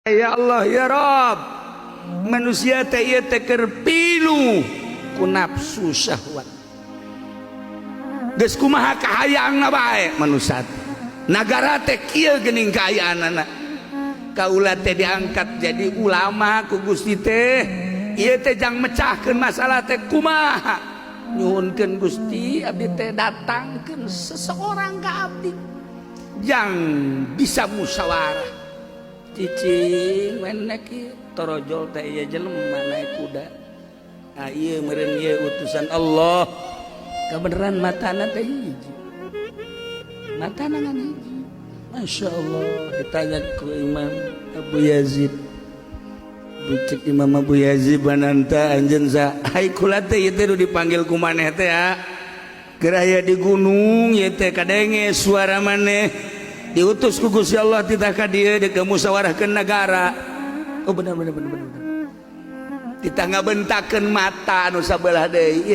Ya Allah ya Rabb, manusia teh ieu teh keur pilu ku nafsu syahwat. Geus kumaha kahayaangna bae manusia teh. Nagara teh kieu geuning kaayaanana. Kaula teh diangkat jadi ulama ku Gusti teh. Ieu teh jang mecahkeun masalah teh kumaha. Nyuhunkeun Gusti abdi teh datangkeun seseorang ka abdi. Jang bisa musyawarah. Cicing menek ieu torojol teh ieu jelema naik kuda. Ah ieu meureun ieu utusan Allah. Kabeneran matana teh hiji. Matana ngan hiji. Masya Allah ditanya ku Imam Abu Yazid. Bucik Imam Abu Yazid bananta anjeun sa. Hai kula teh ieu teh dipanggil ku maneh teh ya. Geraya di gunung ieu teh kadenge suara maneh. Diutus ku Gusti Allah titah ka dieu dek musyawarahkeun negara. Oh benar. Titah ngabentakeun mata anu sabelah deui.